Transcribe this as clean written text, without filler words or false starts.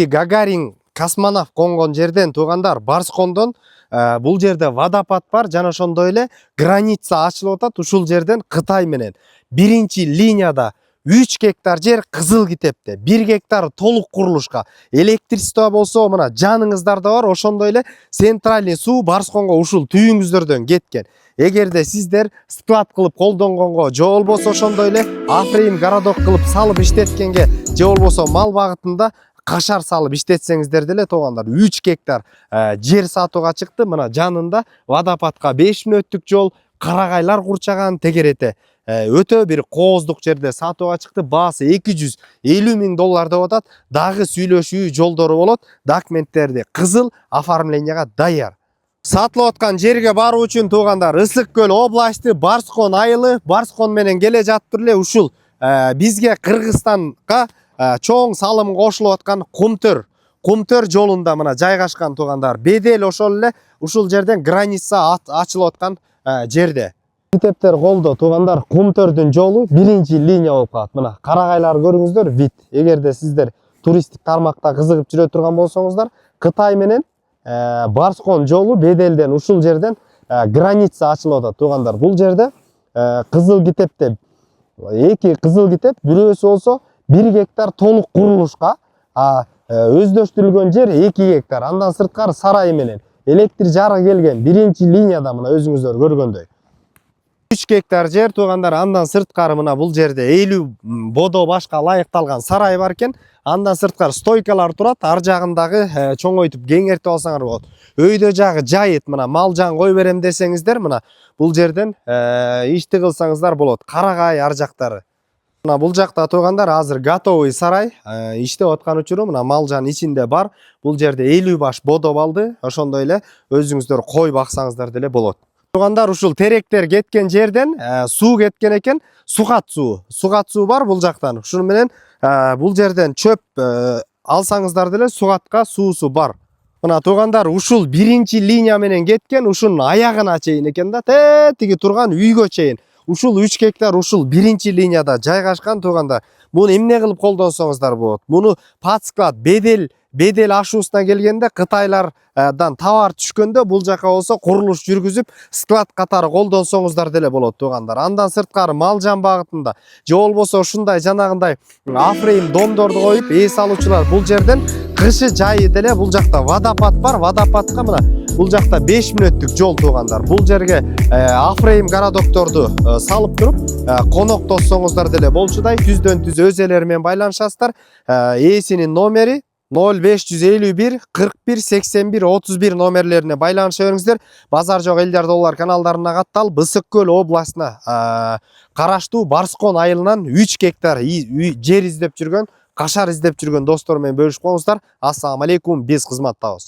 Гагарин космонавт конгон жерден туугандар Барскондон бул жерде водопад бар жана ошондой эле граница ачылып атат. Ушул жерден Кытай менен биринчи линияда 3 гектар жер Кызыл Китепте, 1 гектар толук курулушка, электричество болсо мына жаныңыздарда бар, ошондой эле центральный суу Барсконго ушул түйүңүздөрдөн кеткен. Эгерде сиздер склад кылып колдонгонго же болбосо ошондой эле Афрейм городок кылып салып иштеткенге же болбосо мал багытында кашар салып иштетсеңиздер деле туугандар 3 гектар жер сатууга чыкты. Мына жанында водопадка 5 мүнөттүк жол, карагайлар курчаган тегерете өтө бир кооздук жерде сатууга чыкты. Баасы $250,000 деп атат. Дагы сүйлөшүү жолдору болот. Документтерди кызыл оформленияга даяр. Сатылып аткан жерге баруу үчүн туугандар Ысык көл областы Барскон айылы, Барскон менен келе жатып эле ушул бизге Кыргызстанга чоң салым кошулуп аткан Кумтөр жолунда мына жайгашкан туугандар. Бедел ошол эле ушул жерден граница ачылып аткан жерде. Китептер колдо туугандар, Кумтөрдүн жолу биринчи линия болуп калат. Мына карагайлар көрүңүздөр, вид. Эгерде сиздер туристтик тармакта кызыгып жүрө турган болсоңуздар, Кытай менен Барскон жолу Беделден ушул жерден граница ачылып атат туугандар. Бул жерде Кызыл Китепте 2 Кызыл Китеп, бирөөсү болсо 1 гектар толук курулушка, өздөштүрүлгөн жер 2 гектар. Андан сырткары сарай менен электр жарык келген биринчи линияда мына өзүңүздөр көргөндөй 3 гектар жер туугандар. Андан сырткары мына бул жерде 50 бодо башка ылайыкталган сарай бар экен. Андан сырткары стойкалар турат. Ар жагындагы чоңойтуп кеңейтип алсаңар болот. Өйдө жагы жайыт, мына мал жан кой берем десеңиздер, мына бул жерден ишти кылсаңыздар болот. Карагай ар жактары. Мына бул жакта туугандар азыр готовый сарай иштеп аткан учуру мына мал жан ичинде бар. Бул жерде 50 баш бодо балды. Ошондой эле өзүңүздөр кой баксаңыздар деле болот. Туугандар, ушул теректер кеткен жерден суу кеткен экен. Сугат суу бар бул жактан. Ушуну менен бул жерден чөп алсаңыздар деле сугатка суусу бар. Мына туугандар, ушул биринчи линия менен кеткен, ушунун аягына чейин экен да, тиги турган үйгө чейин. Ушул 3 гектар ушул биринчи линияда жайгашкан туугандар. Муну эмне кылып колдонсоңуздар болот? Муну подсклад бедел ашуусуна келгенде Кытайлардан товар түшкөндө бул жака болсо курулуш жүргүзүп склад катары колдонсоңуздар деле болот туугандар. Андан сырткары мал жан багытында же болбосо ушундай жанагындай Афрейм домдорду коюп эс алуучулар бул жерден кышы жайы деле бул жакта водопад бар. Водопадка мына бул жакта 5 мүнөттүк жол туугандар. Бул жерге Афрейм городокторду салып туруп коноктоссоңуздар деле болчудай. Түздөн түз өз элери менен байланышасыздар. Эсинин номери 0551 41 81 31 номерлерине байланыша бериңиздер. Базар жок элдер доллар каналдарына катталып Ысык көл областына караштуу Барскон айылынан 3 гектар жер издеп жүргөн, кашар издеп жүргөн достор менен бөлүшүп коңуздар. Ассаламу алейкум, биз кызматтабыз.